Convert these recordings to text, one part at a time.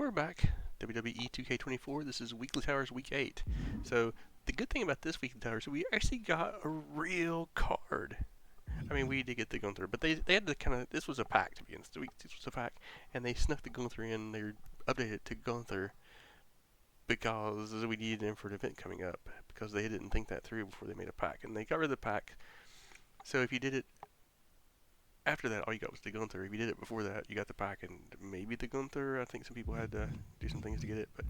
We're back. WWE 2K24. This is Weekly Towers Week 8. So, the good thing about this Weekly Towers is we actually got a real card. I mean, we did get the Gunther, but they had to kind of... This was a pack, to be honest. This was a pack, and they snuck the Gunther in. They updated it to Gunther because we needed him for an event coming up, because they didn't think that through before they made a pack. And they got rid of the pack. So, if you did it after that, all you got was the Gunther. If you did it before that, you got the pack and maybe the Gunther. I think some people had to do some things to get it. But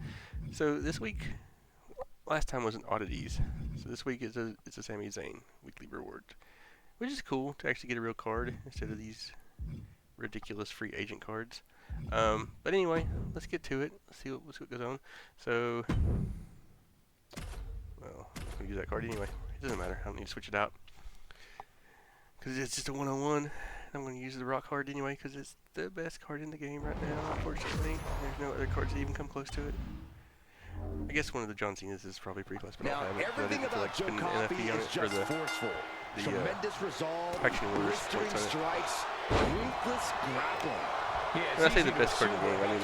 so this week, last time was an oddities. So this week it's a Sami Zayn weekly reward, which is cool to actually get a real card instead of these ridiculous free agent cards. But anyway, let's get to it. Let's see what goes on. So, well, I'm gonna use that card anyway. It doesn't matter. I don't need to switch it out because it's just a one-on-one. I'm going to use the Rock card anyway because it's the best card in the game right now, unfortunately. There's no other cards that even come close to it. I guess one of the John Cena's is probably pretty close, but now, I don't have it. Everything about Joe Coffey is just forceful. Tremendous resolve, blistering strikes, ruthless grappling. When I say the best card in the game, I mean,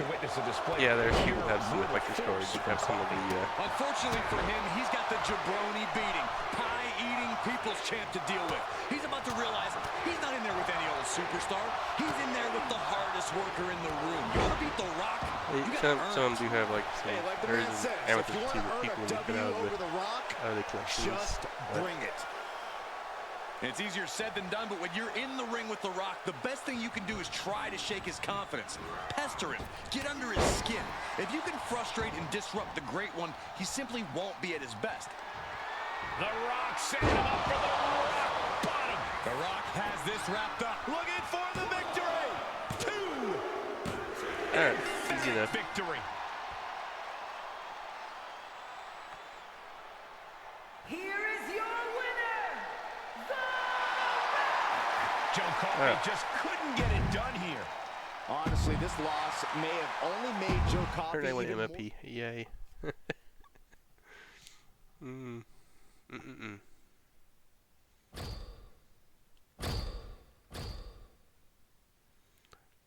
yeah, there's people that have some collector's cards. You have some of the... Unfortunately for him, he's got the jabroni beating, pie-eating people's champ to deal with. He's about to realize he's not in there with any old superstar. He's in there with the hardest worker in the room. You want to beat The Rock? Some do have like some amethyst too that people need to get out of the collections. Just bring it. It's easier said than done, but when you're in the ring with The Rock, the best thing you can do is try to shake his confidence. Pester him. Get under his skin. If you can frustrate and disrupt the Great One, he simply won't be at his best. The Rock setting him up for the rock bottom. The Rock has this wrapped up. Looking for the victory. 2. All right, easy enough. Victory. Here is your winner, The Rock! Joe Coffey just couldn't get it done here. Honestly, this loss may have only made Joe Coffey Turn even more... MFP. Yay.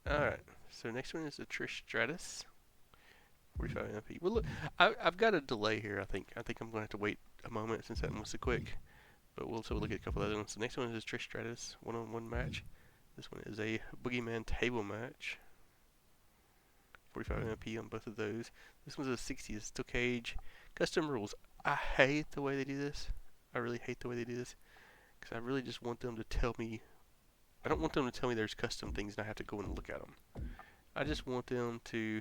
Alright, so next one is the Trish Stratus. 45 MP. Well, look, I've got a delay here, I think. I think I'm going to have to wait a moment since that one was so quick. But we'll look at a couple other ones. The next one is Trish Stratus, one-on-one match. This one is a Boogeyman table match. 45 MP on both of those. This one's a 60 steel cage. Custom rules. I hate the way they do this. I really hate the way they do this. Because I really just want them to tell me. I don't want them to tell me there's custom things and I have to go and look at them. I just want them to...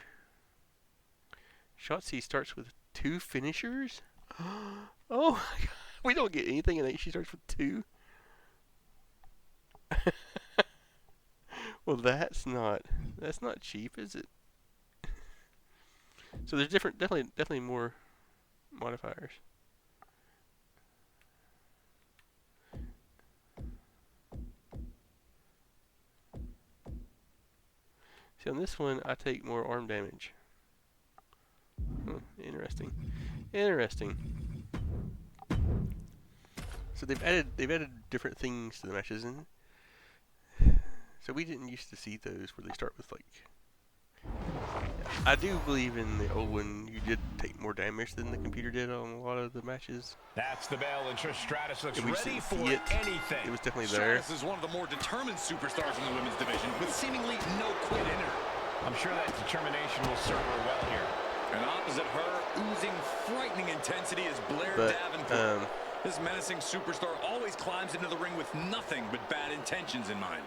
Shotzi starts with 2 finishers? Oh my god. We don't get anything and she starts with 2? Well, that's not cheap, is it? So there's definitely more modifiers. See, on this one, I take more arm damage. Interesting. So they've added different things to the matches, and so we didn't used to see those where they start with like. I do believe in the old one you did take more damage than the computer did on a lot of the matches. That's the bell, and Trish Stratus looks We ready didn't for see it. anything. It was definitely there. Stratus is one of the more determined superstars in the women's division, with seemingly no quit in her. I'm sure that determination will serve her well here. And opposite her, oozing frightening intensity, is Blair But, Davenport. This menacing superstar always climbs into the ring with nothing but bad intentions in mind.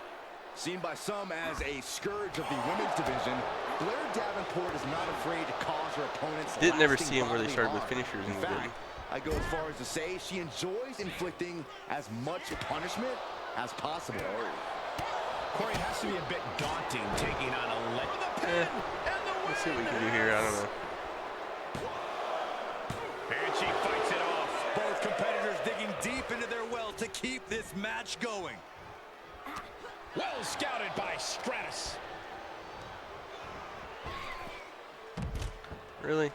Seen by some as a scourge of the women's division, Blair Davenport is not afraid to cause her opponents. Didn't ever see them where they started with harm. finishers. In fact, I go as far as to say she enjoys inflicting as much punishment as possible. Corey, it has to be a bit daunting taking on a Let's see what we can do here. I don't know. And she fights it off. Both competitors digging deep into their well to keep this match going. Well scouted by Stratus. Really?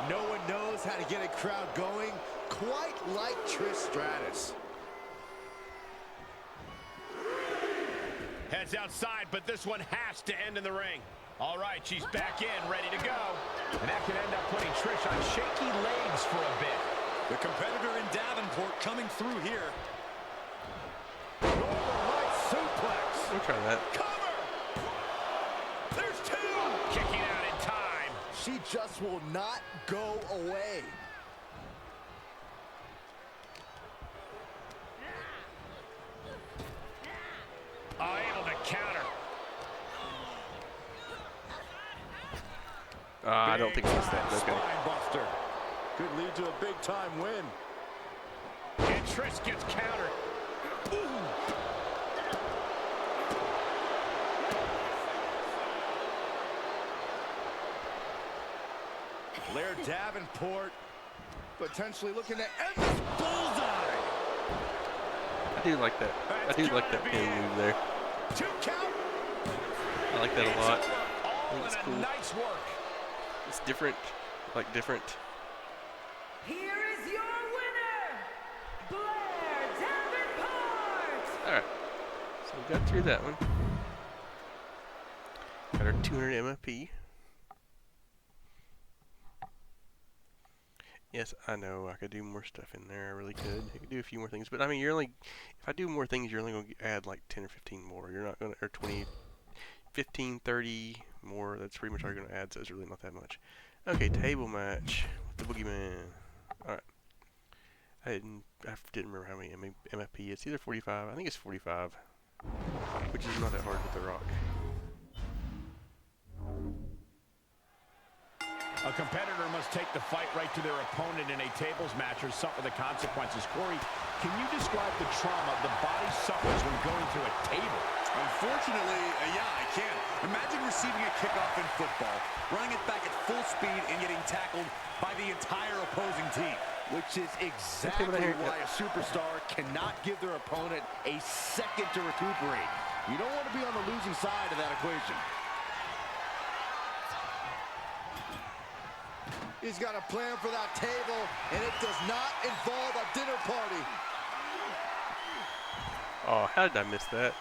No one knows how to get a crowd going quite like Trish Stratus. Heads outside, but this one has to end in the ring. All right, she's back in, ready to go. And that could end up putting Trish on shaky legs for a bit. The competitor in Davenport coming through here. Right suplex. We'll try that. Cover! There's two! Kicking out in time. She just will not go away. Able to counter. I don't think it's that. Okay. Buster. Could lead to a big-time win. And Trish gets countered. Blair Davenport potentially looking to end this bullseye. I do like that. I do like that pin move there. 2 count. I like that a lot. I All think it's in cool. a nice work. It's different. Like different. Here is your winner, Blair Davenport. Alright. So we got through that one. Got our 200 MFP. Yes, I know I could do more stuff in there. I really could. I could do a few more things, but I mean, you're only, if I do more things, you're only going to add like 10 or 15 more. You're not going to, or 20, 15, 30 more. That's pretty much all you're going to add, so it's really not that much. Okay, table match with the Boogeyman. Alright. I didn't remember how many MFP. It's either 45. I think it's 45, which is not that hard with The Rock. A competitor must take the fight right to their opponent in a tables match or suffer the consequences. Corey, can you describe the trauma the body suffers when going through a table? Unfortunately, yeah, I can. Imagine receiving a kickoff in football, running it back at full speed, and getting tackled by the entire opposing team. Which is exactly why a superstar cannot give their opponent a second to recuperate. You don't want to be on the losing side of that equation. He's got a plan for that table, and it does not involve a dinner party. Oh, how did I miss that?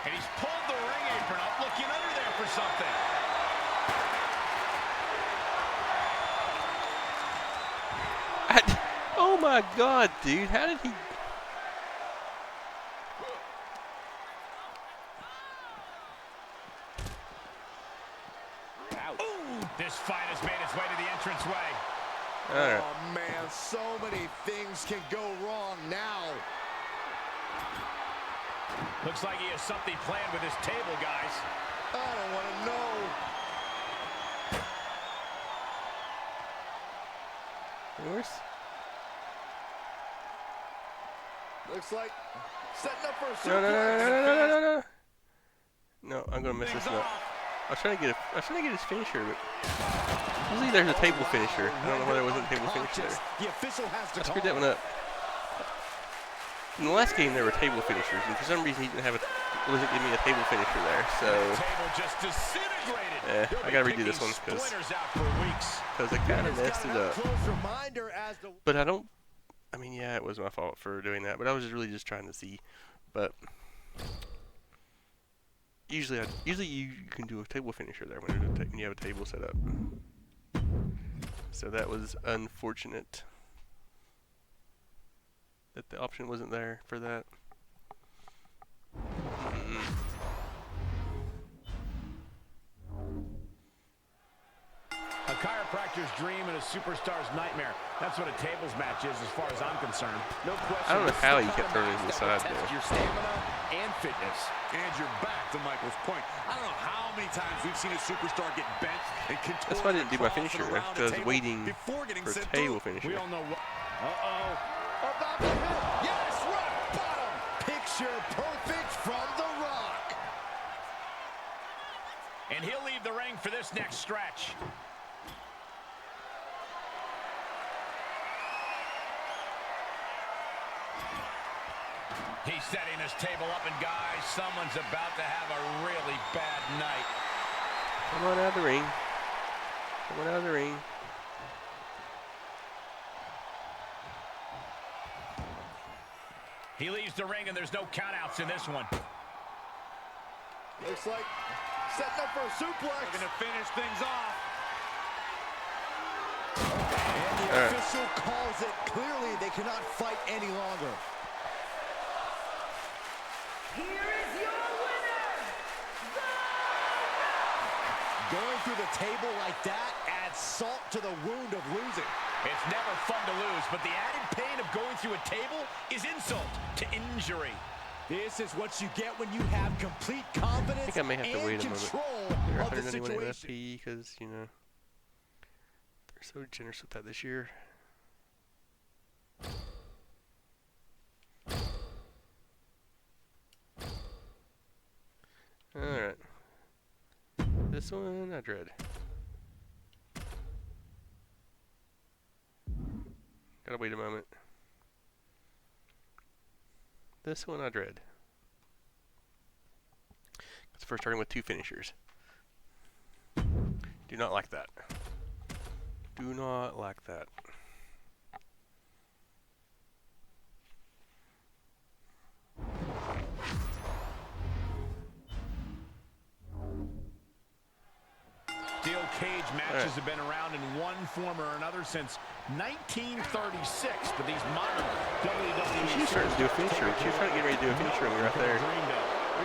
And he's pulled the ring apron up, looking under there for something. Oh my God, dude! How did he? Ooh, this fight has made its way to the entranceway. All right. Oh man, so many things can go wrong now. Looks like he has something planned with his table, guys. I don't want to know. Where's? Looks like setting up for a No, no, no, suplex. no, no, no, no, no, no. No, I'm gonna mess this up. I was trying to get his finisher, but usually there's a table finisher. I don't know why there wasn't a table finisher there. The official has to I screwed that one up. In the last game, there were table finishers, and for some reason he didn't have wasn't giving me a table finisher there. So Table just disintegrated. I gotta redo this one because I kind of messed it up. Close reminder as to But I don't. I mean, yeah, it was my fault for doing that, but I was really just trying to see. But usually you can do a table finisher there when you have a table set up. So that was unfortunate that the option wasn't there for that. A chiropractor's dream and a superstar's nightmare. That's what a tables match is, as far as I'm concerned. no question. I don't know this how is he the kept kind of turning to the match that will side test there. your stamina and fitness. And you're back to Michael's point. I don't know how many times we've seen a superstar get bent and contorted. That's why I didn't do my across and finisher, around a because I was table waiting before getting for a sent table through. We finisher. all know what. About to hit. Yes, rock bottom. Picture perfect from The Rock. And he'll leave the ring for this next stretch. He's setting his table up, and guys, someone's about to have a really bad night. Come on out of the ring. Someone out of the ring. He leaves the ring, and there's no countouts in this one. Looks like setting up for a suplex. They're going to finish things off. And the official calls it. Clearly, they cannot fight any longer. Here is your winner, Going through the table like that adds salt to the wound of losing. It's never fun to lose, but the added pain of going through a table is insult to injury. This is what you get when you have complete confidence I think I may have to and wait a moment. control They're of the 191 situation. MFP because, you know, they're so generous with that this year. Alright. This one I dread. Gotta wait a moment. This one I dread. It's first starting with 2 finishers. Do not like that. Do not like that. Steel cage matches have been around in one form or another since 1936, but these modern WWE She's starting to do a finisher. She's trying to get ready to do a finisher right there. Well,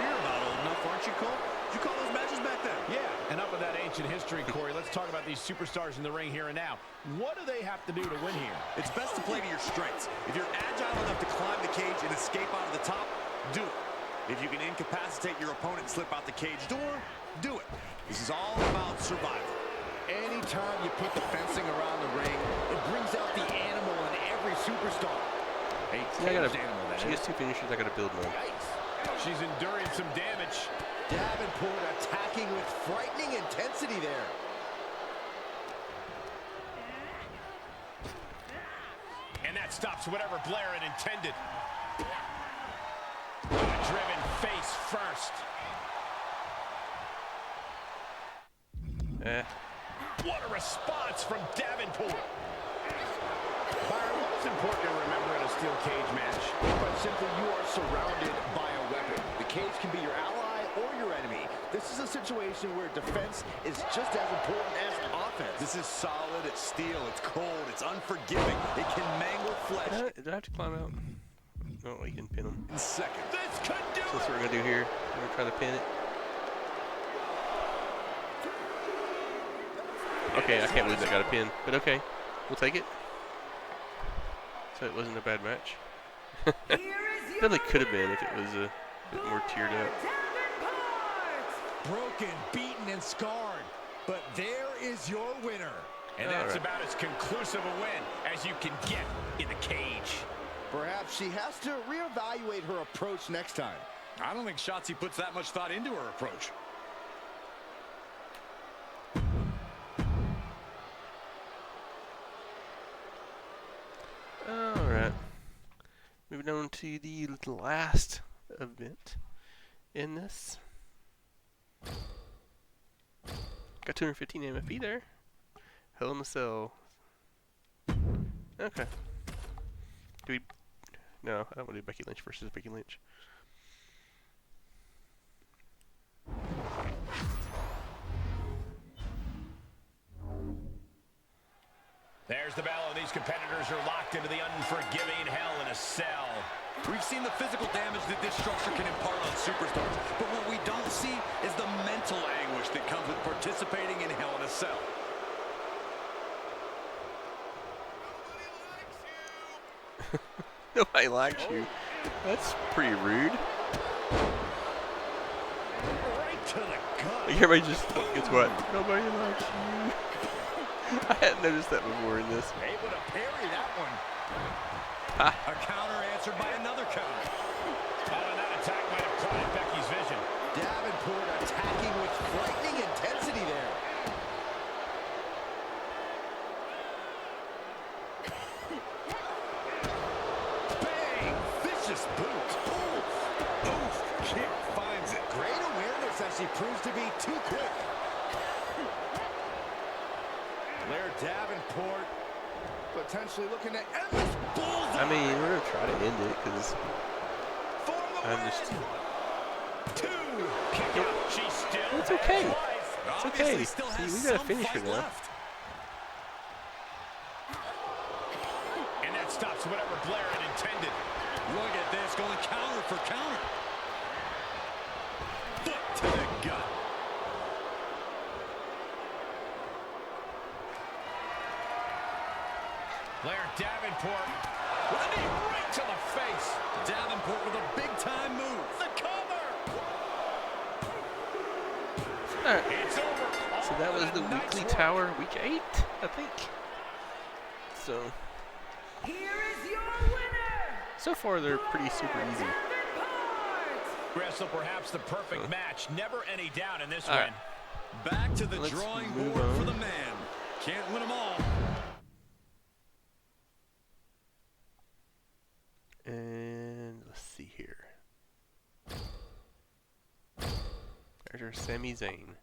you're about old enough, aren't you, Cole? Did you call those matches back then? Yeah, and up with that ancient history, Corey, let's talk about these superstars in the ring here and now. What do they have to do to win here? It's best to play to your strengths. If you're agile enough to climb the cage and escape out of the top, do it. If you can incapacitate your opponent and slip out the cage door, do it. This is all about survival. Anytime you put the fencing around the ring, it brings out the animal in every superstar. See, she has 2 finishers. I gotta build one. She's enduring some damage. Davenport attacking with frightening intensity there. And that stops whatever Blair had intended. Driven face first. What a response from Davenport. Byron, what's important to remember in a steel cage match? Quite simply, you are surrounded by a weapon. The cage can be your ally or your enemy. This is a situation where defense is just as important as offense. This is solid, it's steel, it's cold, it's unforgiving. It can mangle flesh. Did I have to climb out? Oh, you can pin him. In seconds. This could do So that's what we're gonna do here. We're gonna try to pin it. Okay, I can't believe that got a pin, but okay, we'll take it. So it wasn't a bad match. Here is your Definitely could have been if it was a bit more tiered up. Davenport. Broken, beaten, and scarred. But there is your winner. And that's All right. about as conclusive a win as you can get in the cage. Perhaps she has to reevaluate her approach next time. I don't think Shotzi puts that much thought into her approach. Alright. Moving on to the last event in this. Got 215 MFP there. Hell in a Cell. Okay. Do we... No, I don't want to do Becky Lynch versus Becky Lynch. There's the bell, and these competitors are locked into the unforgiving Hell in a Cell. We've seen the physical damage that this structure can impart on superstars, but what we don't see is the mental anguish that comes with participating in Hell in a Cell. Nobody likes you. That's pretty rude. Right to the gut. Like everybody just gets what? Nobody likes you. I hadn't noticed that before in this. Able to parry that one. A counter answered by another counter. Oh, and that attack might have clouded Becky's vision. Davenport attacking with frightening intensity there. Bang! Vicious boot. Oof. Kick finds it. Great awareness as she proves to be too quick. Blair Davenport potentially looking to end this bullseye. I mean, we're gonna try to end it because For the I'm win. just. 2. Kick out. She still It's okay. has life. It's Obviously okay. still See, has we got a some finisher fight now. left. And that stops whatever Blair had intended. Look at this, going counter for counter. Foot to the gut. Blair Davenport with a knee right to the face. Davenport with a big-time move. The cover. All right. It's over. So that was the Nice Weekly work. Tower Week 8, I think. So Here is your winner. so far they're pretty super easy. Davenport. Wrestle perhaps the perfect match. Never any doubt in this All win. right. Back to the Let's drawing move board for on. the man. Can't win them all. And let's see here. There's our Sami Zayn.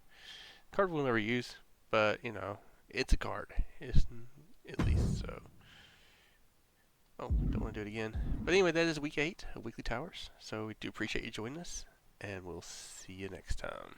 Card we'll never use, but you know, it's a card. It's at least so. Oh, don't want to do it again. But anyway, that is week 8 of Weekly Towers. So we do appreciate you joining us, and we'll see you next time.